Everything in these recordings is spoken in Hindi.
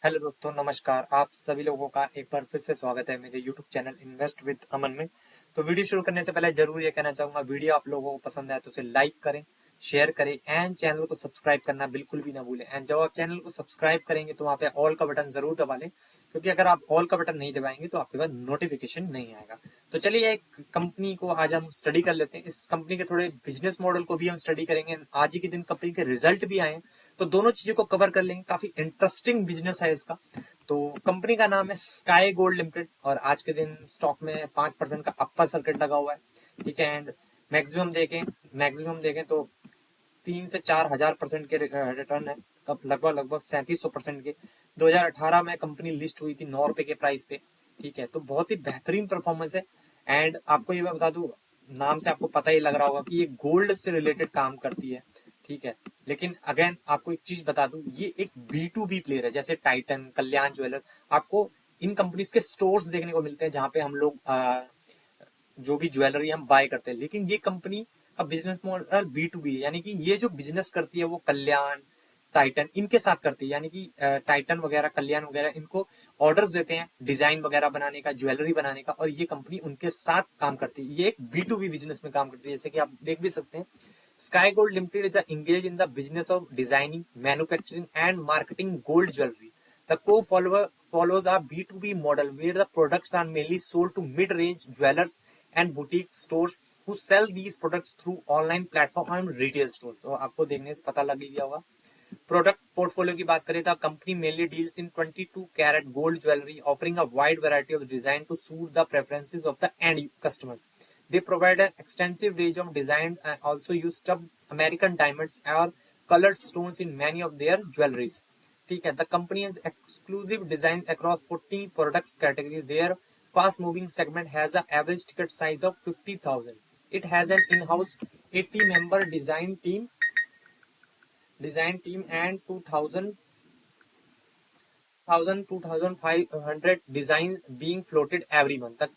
हेलो दोस्तों, नमस्कार। आप सभी लोगों का एक बार फिर से स्वागत है मेरे यूट्यूब चैनल इन्वेस्ट विद अमन में। तो वीडियो शुरू करने से पहले जरूर ये कहना चाहूंगा, वीडियो आप लोगों को पसंद आए तो उसे लाइक करें, शेयर करें एंड चैनल को सब्सक्राइब करना बिल्कुल भी ना भूलें। एंड जब आप चैनल को सब्सक्राइब करेंगे तो वहाँ पे ऑल का बटन जरूर दबा लें, क्योंकि अगर आप ऑल का बटन नहीं दबाएंगे तो आपके पास नोटिफिकेशन नहीं आएगा। तो चलिए, एक कंपनी को आज हम स्टडी कर लेते हैं। इस कंपनी के थोड़े बिजनेस मॉडल को भी हम स्टडी करेंगे। आज ही के दिन कंपनी के रिजल्ट भी आए हैं, तो दोनों चीजों को कवर कर लेंगे। काफी इंटरेस्टिंग बिजनेस है इसका। तो कंपनी का नाम है स्काई गोल्ड लिमिटेड और आज के दिन स्टॉक में 5% का अपर सर्किट लगा हुआ है। ठीक है। एंड मैक्सिमम देखें तो 3 से 4 हजार% के रिटर्न है। कब लगभग लगभग 3700% के। 2018 में कंपनी लिस्ट हुई थी 9 रुपए के प्राइस पे। ठीक है, तो बहुत ही बेहतरीन परफॉर्मेंस है। एंड आपको ये मैं बता दूं, नाम से आपको पता ही लग रहा होगा कि ये गोल्ड से रिलेटेड काम करती है। ठीक है, लेकिन अगेन आपको एक चीज बता दूं, ये एक B2B प्लेयर है। जैसे टाइटन, कल्याण ज्वेलर्स, आपको इन कंपनीज के स्टोर्स देखने को मिलते हैं जहां पे हम लोग जो भी ज्वेलरी हम बाय करते हैं। लेकिन ये कंपनी का बिजनेस मॉडल B2B है, यानी कि ये जो बिजनेस करती है वो कल्याण, टाइटन इनके साथ करती है। यानी कि टाइटन वगैरह, कल्याण वगैरह इनको ऑर्डर्स देते हैं डिजाइन वगैरह बनाने का, ज्वेलरी बनाने का, और ये कंपनी उनके साथ काम करती है। ये एक B2B बिजनेस में काम करती है। जैसे कि आप देख भी सकते हैं, Sky Gold Limited is engaged in the business of designing, manufacturing, and marketing gold jewelry. The follows a B2B model where the products are mainly sold to mid-range jewelers and boutique stores who sell these products through online platform and retail stores. तो आपको देखने से पता लग ही गया होगा। प्रोडक्ट पोर्टफोलियो की बात करें तो company mainly deals in 22 carat gold jewellery, offering a wide variety of design to suit the preferences of the end customer. They provide an extensive range of design and also use stuffed American diamonds or colored stones in many of their jewelries. ठीक है, the company has exclusive designs across 40 products categories. Their fast moving segment has an average ticket size of 50,000. It has an in-house 80-member design team and 2,500 design being floated every month तक।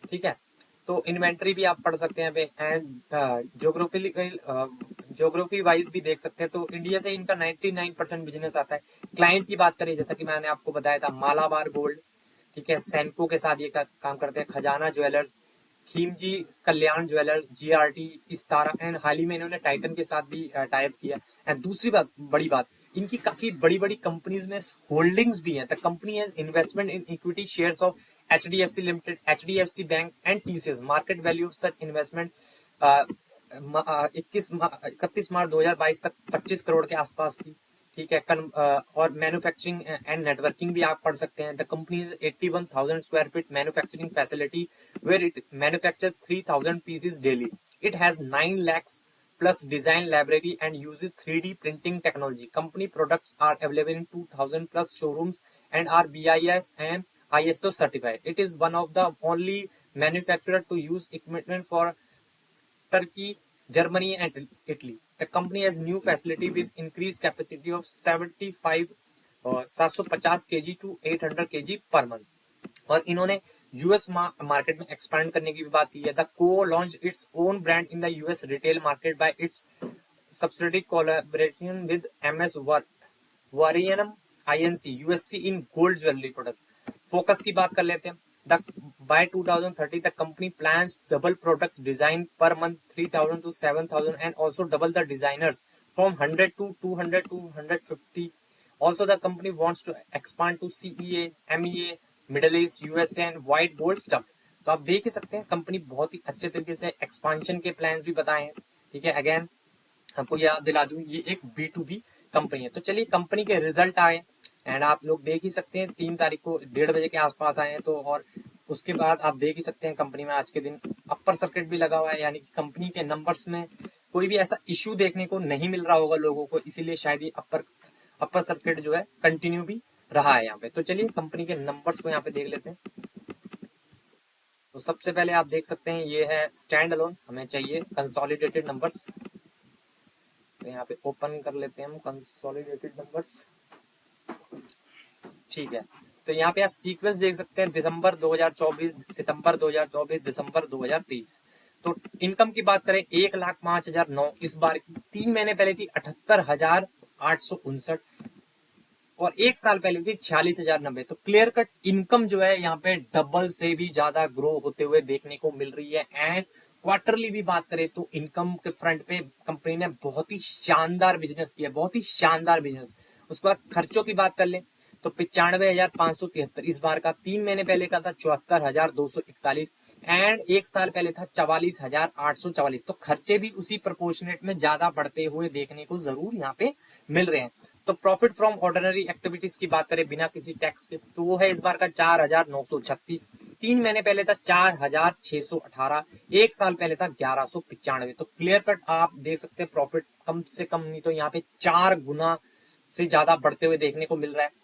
ठीक है, तो इन्वेंट्री भी आप पढ़ सकते हैं एंड ज्योग्राफी वाइज भी देख सकते हैं। तो इंडिया से इनका 99% बिजनेस आता है। क्लाइंट की बात करें, जैसा कि मैंने आपको बताया था, मालाबार गोल्ड, ठीक है, सैनको के साथ ये काम करते हैं, Khazana jewellers, Khimji, Kalyan jeweller, GRT, Istara, and हाल ही में इन्होंने टाइटन के साथ भी टाइप किया। एंड दूसरी बात, बड़ी बात, इनकी काफी बड़ी बड़ी कंपनीज में होल्डिंग्स भी हैं। The company has investment in equity shares of HDFC limited, HDFC bank and TCS. Market value of such investment 31 मार्च 2022 तक 25 करोड़ के आसपास थी। ठीक है, और मैन्युफैक्चरिंग एंड नेटवर्किंग भी आप पढ़ सकते हैं। The company is 81,000 square feet manufacturing facility where it manufacture 3,000 pieces daily. It has 9 lakhs plus design library and uses 3D printing technology. Company products are available in 2,000 plus showrooms and are BIS and ISO certified. It is one of the only manufacturer to use equipment for Turkey, Germany, and Italy. The company has new facility with increased capacity of 750 kg to 800 kg per month. और इन्होंने यूएस मार्केट में एक्सपैंड करने की भी बात की है। द को launch its own brand in the US retail market bye it's subsidiary collaboration with MS Varianum Inc. USC in gold jewelry products. Focus की बात कर लेते हैं। By 2030, the company plans to double products design per month 3,000 to 7,000 and also double the designers from 100 to 200 to 150. Also, the company wants to expand to CEA, MEA, middle east, USA and white gold stuff. तो आप देख ही सकते हैं, कंपनी बहुत ही अच्छे तरीके से एक्सपांशन के प्लान्स भी बताए हैं। ठीक है, अगेन आपको याद दिला दूं, ये एक B2B कंपनी है। तो चलिए, कंपनी के रिजल्ट आए एंड आप लोग देख ही सकते हैं, 3 तारीख को 1:30 बजे के आसपास आए हैं। तो और उसके बाद आप देख ही सकते हैं, कंपनी में आज के दिन अपर सर्किट भी लगा हुआ है। यानी कि कंपनी के नंबर्स में कोई भी ऐसा इश्यू देखने को नहीं मिल रहा होगा लोगों को, इसीलिए शायद ये अपर सर्किट जो है कंटिन्यू भी रहा है यहाँ पे। तो चलिए, कंपनी के नंबर्स को यहाँ पे देख लेते हैं। तो सबसे पहले आप देख सकते हैं, ये है स्टैंड अलोन, हमें चाहिए कंसोलिडेटेड नंबर्स। तो यहाँ पे ओपन कर लेते हैं हम कंसोलिडेटेड नंबर्स। ठीक है, तो यहाँ पे आप सीक्वेंस देख सकते हैं, दिसंबर 2024, सितंबर 2024, दिसंबर 2023। तो इनकम की बात करें, 1,05,009 इस बार की। 3 महीने पहले थी 78,859। और एक साल पहले थी 46,090। तो क्लियर कट इनकम जो है यहाँ पे डबल से भी ज्यादा ग्रो होते हुए देखने को मिल रही है। एंड क्वार्टरली भी बात करें तो इनकम के फ्रंट पे कंपनी ने बहुत ही शानदार बिजनेस किया, बहुत ही शानदार बिजनेस। उसके बाद खर्चों की बात कर ले तो 95,573 इस बार का, 3 महीने पहले का था 74,241 एंड एक साल पहले था 44,844। तो खर्चे भी उसी प्रोपोर्शनेट में ज्यादा बढ़ते हुए देखने को जरूर यहाँ पे मिल रहे हैं। तो प्रॉफिट फ्रॉम ऑर्डिनरी एक्टिविटीज की बात करें बिना किसी टैक्स के तो वो है इस बार का 4,936। 3 महीने पहले था 4,618, एक साल पहले था 1,195। तो क्लियर कट आप देख सकते हैं प्रॉफिट कम से कम नहीं तो यहाँ पे 4 गुना से ज्यादा बढ़ते हुए देखने को मिल रहा है।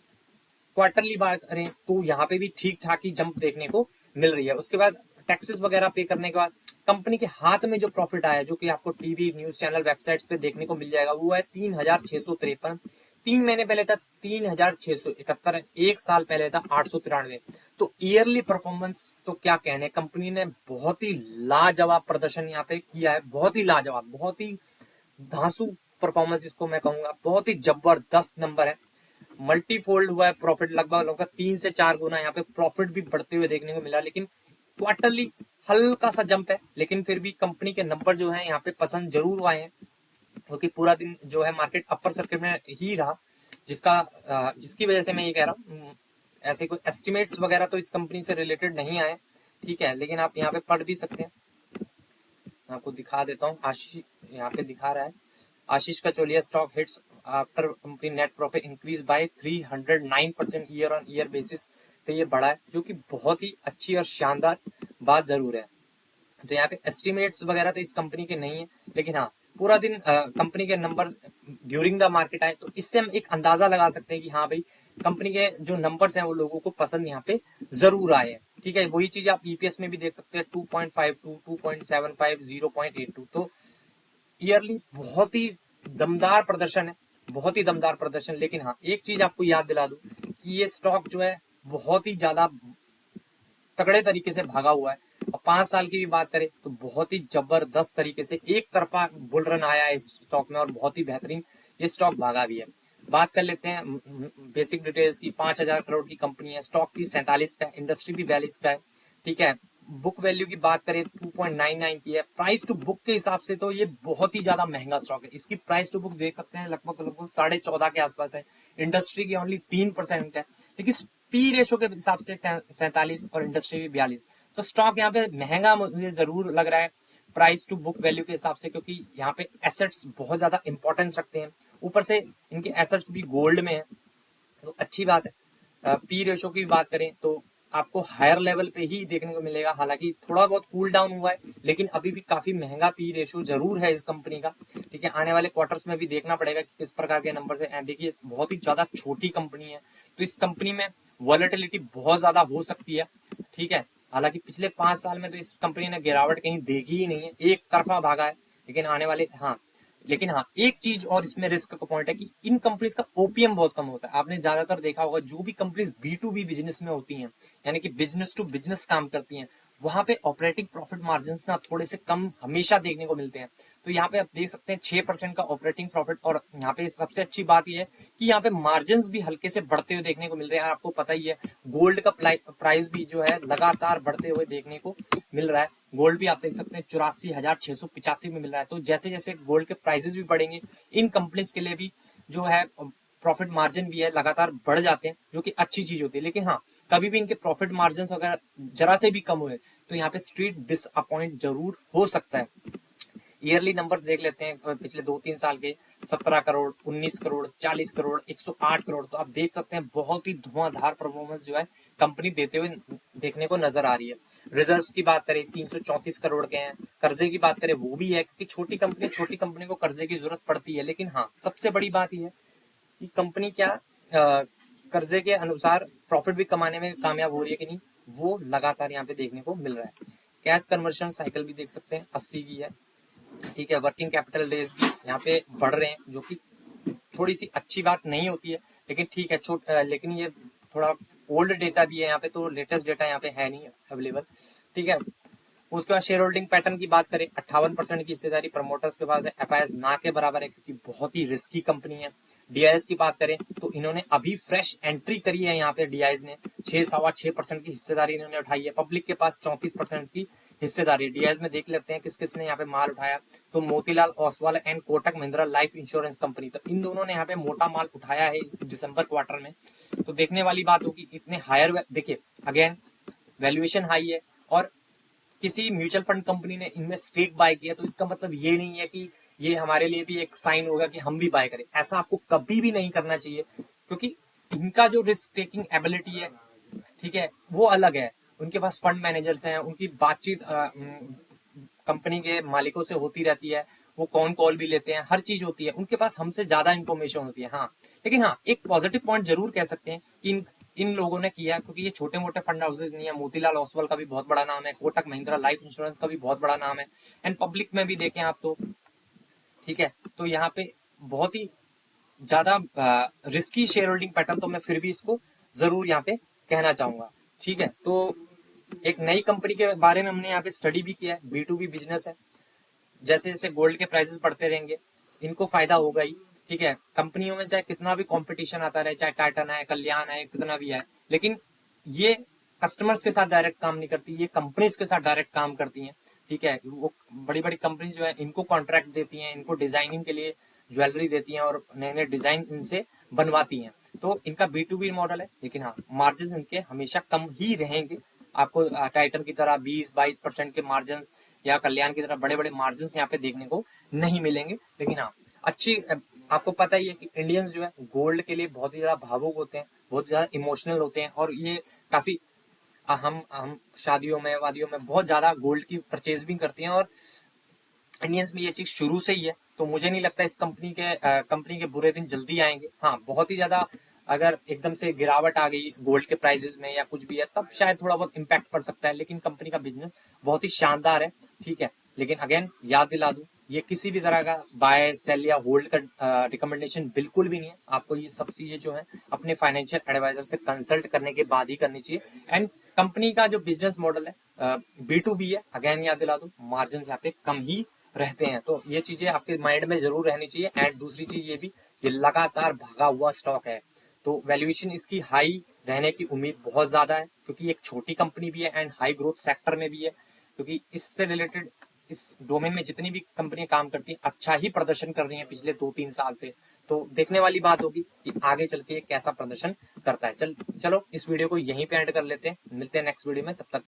क्वार्टरली बात करें तो यहाँ पे भी ठीक ठाक ही जंप देखने को मिल रही है। उसके बाद टैक्सेस वगैरह पे करने के बाद कंपनी के हाथ में जो प्रॉफिट आया, जो कि आपको टीवी, न्यूज चैनल, वेबसाइट्स पे देखने को मिल जाएगा, वो है 3,653। 3 महीने पहले था 3,671, एक साल पहले था 893। तो ईयरली परफॉर्मेंस तो क्या कहने, कंपनी ने बहुत ही लाजवाब प्रदर्शन यहाँ पे किया है, बहुत ही लाजवाब, बहुत ही धांसू परफॉर्मेंस जिसको मैं कहूंगा, बहुत ही जबरदस्त नंबर है। मल्टीफोल्ड हुआ है प्रॉफिट, लगभग लगभग 3 से 4 गुना यहाँ पे प्रॉफिट भी बढ़ते हुए देखने को मिला। लेकिन क्वार्टरली हल्का सा जंप है, लेकिन फिर भी कंपनी के नंबर जो है यहाँ पे पसंद जरूर आए हैं, क्योंकि पूरा दिन जो है मार्केट अपर सर्किट में ही रहा, जिसकी वजह से मैं ये कह रहा हूँ। ऐसे कोई एस्टिमेट्स वगैरह तो इस कंपनी से रिलेटेड नहीं आए, ठीक है, लेकिन आप यहाँ पे पढ़ भी सकते हैं। मैं आपको दिखा देता हूँ, आशीष यहाँ पे दिखा रहा है, Ashish Kacholia stock hits after company net profit increase by 309% year on year basis पे ये बढ़ा है, जो कि बहुत ही अच्छी और शानदार बात जरूर है। तो यहाँ पे एस्टिमेट्स वगैरह तो इस कंपनी के नहीं है, लेकिन हाँ पूरा दिन कंपनी के नंबर्स ड्यूरिंग द मार्केट आए, तो इससे हम एक अंदाजा लगा सकते हैं कि हाँ भाई कंपनी के जो नंबर्स हैं वो लोगों को पसंद यहाँ पे जरूर आए हैं। ठीक है, वही चीज आप ईपीएस में भी देख सकते हैं, 2.52, 2.75, 0.82। तो ईयरली बहुत ही दमदार प्रदर्शन है, बहुत ही दमदार प्रदर्शन। लेकिन हाँ एक चीज आपको याद दिला दूं कि ये स्टॉक जो है बहुत ही ज्यादा तगड़े तरीके से भागा हुआ है। और 5 साल की भी बात करें तो बहुत ही जबरदस्त तरीके से एक तरफा बुल रन आया है इस स्टॉक में, और बहुत ही बेहतरीन ये स्टॉक भागा भी है। बात कर लेते हैं बेसिक डिटेल्स की। 5,000 करोड़ की कंपनी है, स्टॉक की 47 का है, इंडस्ट्री भी 42 का है। ठीक है, बुक वैल्यू की बात करें 2.99 की है। प्राइस टू बुक के हिसाब से तो ये बहुत ही ज्यादा महंगा स्टॉक है। इसकी प्राइस टू बुक देख सकते हैं लगभग लगभग 14.5 के आसपास है, इंडस्ट्री की ओनली 3% है। लेकिन पी रेशो के हिसाब से 47 और इंडस्ट्री भी 42। तो स्टॉक यहाँ पे महंगा मुझे जरूर लग रहा है प्राइस टू बुक वैल्यू के हिसाब से, क्योंकि यहाँ पे एसेट्स बहुत ज्यादा इंपॉर्टेंस रखते हैं, ऊपर से इनके एसेट्स भी गोल्ड में है, तो अच्छी बात है। पी रेशो की बात करें तो आपको हायर लेवल पे ही देखने को मिलेगा, हालांकि थोड़ा बहुत कूल डाउन हुआ है, लेकिन अभी भी काफी महंगा पी रेशो जरूर है इस कंपनी का। ठीक है, आने वाले क्वार्टर्स में भी देखना पड़ेगा कि किस प्रकार के नंबर है। देखिए बहुत ही ज्यादा छोटी कंपनी है, तो इस कंपनी में वॉलेटिलिटी बहुत ज्यादा हो सकती है। ठीक है, हालांकि पिछले 5 साल में तो इस कंपनी ने गिरावट कहीं देखी ही नहीं है, एक तरफा भागा है। लेकिन आने वाले लेकिन हाँ एक चीज और इसमें रिस्क का पॉइंट है कि इन कंपनीज का ओपीएम बहुत कम होता है। आपने ज्यादातर देखा होगा जो भी कंपनीज B2B बिजनेस में होती हैं, यानी कि बिजनेस टू बिजनेस काम करती हैं, वहां पे ऑपरेटिंग प्रॉफिट मार्जिन ना थोड़े से कम हमेशा देखने को मिलते हैं। तो यहाँ पे आप देख सकते हैं 6% का ऑपरेटिंग प्रॉफिट, और यहाँ पे सबसे अच्छी बात यह है कि यहाँ पे मार्जिन भी हल्के से बढ़ते हुए देखने को मिल रहे हैं। आपको पता ही है गोल्ड का प्राइस भी जो है लगातार बढ़ते हुए देखने को मिल रहा है। गोल्ड भी आप देख सकते हैं 84,685 में मिल रहा है। तो जैसे जैसे गोल्ड के प्राइसेस भी बढ़ेंगे, इन कंपनीज के लिए भी जो है प्रॉफिट मार्जिन भी है लगातार बढ़ जाते हैं, जो कि अच्छी चीज होती है। लेकिन हाँ कभी भी इनके प्रॉफिट मार्जिन अगर जरा से भी कम हुए तो यहाँ पे स्ट्रीट डिसअपॉइंट जरूर हो सकता है। ईयरली नंबर्स देख लेते हैं पिछले 2-3 साल के, 17 करोड़, 19 करोड़, 40 करोड़, 108 करोड़। तो आप देख सकते हैं बहुत ही धुआंधार परफॉर्मेंस जो है कंपनी देते हुए देखने को नजर आ रही है। रिजर्व्स की बात करें 334 करोड़ के हैं। कर्जे की बात करें वो भी है, क्योंकि छोटी कंपनी को कर्जे की जरूरत पड़ती है। लेकिन हाँ सबसे बड़ी बात यह है कि कंपनी क्या कर्जे के अनुसार प्रॉफिट भी कमाने में कामयाब हो रही है कि नहीं, वो लगातार यहाँ पे देखने को मिल रहा है। कैश कन्वर्शन साइकिल भी देख सकते हैं 80 की है। ठीक है, वर्किंग कैपिटल डेज भी यहाँ पे बढ़ रहे हैं, जो कि थोड़ी सी अच्छी बात नहीं होती है, लेकिन ठीक है लेकिन ये थोड़ा ओल्ड डेटा भी है यहाँ पे, तो लेटेस्ट डेटा यहाँ पे है नहीं अवेलेबल। ठीक है, उसके बाद शेयर होल्डिंग पैटर्न की बात करें 58% की हिस्सेदारी प्रमोटर्स के पास है। एफआईएस ना के बराबर है, क्योंकि बहुत ही रिस्की कंपनी है। DIS की बात करें तो इन्होंने अभी फ्रेश एंट्री करी है यहाँ पे DIS ने, 6.25% की हिस्सेदारी इन्होंने उठाई है। पब्लिक के पास 34% की हिस्सेदारी। DIS में देख लेते हैं किस किस ने यहाँ पे माल उठाया, तो Motilal Oswal and Kotak Mahindra life insurance company, तो इन दोनों ने यहाँ पे मोटा माल उठाया है इस दिसंबर क्वार्टर में। तो देखने वाली बात होगी, इतने हायर, देखिए अगेन वैल्यूएशन हाई है और किसी म्यूचुअल फंड कंपनी ने इनमें स्टेक बाय किया, तो इसका मतलब ये नहीं है कि ये हमारे लिए भी एक साइन होगा कि हम भी बाय करें। ऐसा आपको कभी भी नहीं करना चाहिए, क्योंकि इनका जो रिस्क टेकिंग एबिलिटी है, ठीक है, वो अलग है। उनके पास फंड मैनेजर्स हैं, उनकी बातचीत कंपनी के मालिकों से होती रहती है, वो कौन कॉल भी लेते हैं, हर चीज होती है, उनके पास हमसे ज्यादा इंफॉर्मेशन होती है। हाँ, लेकिन हाँ, एक पॉजिटिव पॉइंट जरूर कह सकते हैं कि इन लोगों ने किया, क्योंकि ये छोटे मोटे फंड हाउसेज नहीं है। मोतीलाल ओसवाल का भी बहुत बड़ा नाम है, कोटक महिंद्रा लाइफ इंश्योरेंस का भी बहुत बड़ा नाम है, एंड पब्लिक में भी देखें आप तो, ठीक है। तो यहाँ पे बहुत ही ज्यादा रिस्की शेयर होल्डिंग पैटर्न, तो मैं फिर भी इसको जरूर यहाँ पे कहना चाहूंगा, ठीक है। तो एक नई कंपनी के बारे में हमने यहाँ पे स्टडी भी किया है, B2B बिजनेस है। जैसे जैसे गोल्ड के प्राइसेस बढ़ते रहेंगे, इनको फायदा होगा ही, ठीक है। कंपनियों में चाहे कितना भी कंपटीशन आता रहे, चाहे टाइटन है, कल्याण है, कितना भी है, लेकिन ये कस्टमर्स के साथ डायरेक्ट काम नहीं करती, ये कंपनीज के साथ डायरेक्ट काम करती हैं, ठीक है। वो बड़ी बड़ी कंपनीज जो है इनको कॉन्ट्रैक्ट देती हैं, इनको डिजाइनिंग के लिए ज्वेलरी देती हैं और नए नए डिजाइन इनसे बनवाती हैं। तो इनका B2B मॉडल है, लेकिन हाँ, मार्जिन इनके हमेशा कम ही रहेंगे। आपको टाइटन की तरह 20-22% के मार्जिन या कल्याण की तरह बड़े बड़े मार्जिन यहाँ पे देखने को नहीं मिलेंगे। लेकिन हाँ, अच्छी, आपको पता ही है कि इंडियंस जो है गोल्ड के लिए बहुत ही ज्यादा भावुक होते हैं, बहुत ज्यादा इमोशनल होते हैं, और ये काफी हम शादियों में वादियों में बहुत ज्यादा गोल्ड की परचेज भी करते हैं, और इंडियंस में ये चीज शुरू से ही है। तो मुझे नहीं लगता इस कंपनी के बुरे दिन जल्दी आएंगे। हाँ, बहुत ही ज्यादा अगर एकदम से गिरावट आ गई गोल्ड के प्राइसेस में या कुछ भी है, तब शायद थोड़ा बहुत इम्पैक्ट पड़ सकता है, लेकिन कंपनी का बिजनेस बहुत ही शानदार है, ठीक है। लेकिन अगेन याद दिला दूं, ये किसी भी तरह का बाय सेल या होल्ड का रिकमेंडेशन बिल्कुल भी नहीं है। आपको ये सब चीजें जो है अपने फाइनेंशियल एडवाइजर से कंसल्ट करने के बाद ही करनी चाहिए। एंड कंपनी का जो बिजनेस मॉडल है B2B है, अगेन याद दिला दूं, मार्जिन यहाँ पे कम ही रहते हैं। तो ये चीजें आपके माइंड में जरूर रहनी चाहिए। एंड दूसरी चीज ये भी, ये लगातार भागा हुआ स्टॉक है, तो वैल्यूएशन इसकी हाई रहने की उम्मीद बहुत ज्यादा है, क्योंकि एक छोटी कंपनी भी है एंड हाई ग्रोथ सेक्टर में भी है। क्योंकि इससे रिलेटेड इस डोमेन में जितनी भी कंपनियां काम करती हैं, अच्छा ही प्रदर्शन कर रही हैं पिछले 2-3 साल से। तो देखने वाली बात होगी कि आगे चल के कैसा प्रदर्शन करता है। चलो इस वीडियो को यहीं पे एंड कर लेते हैं, मिलते हैं नेक्स्ट वीडियो में, तब तक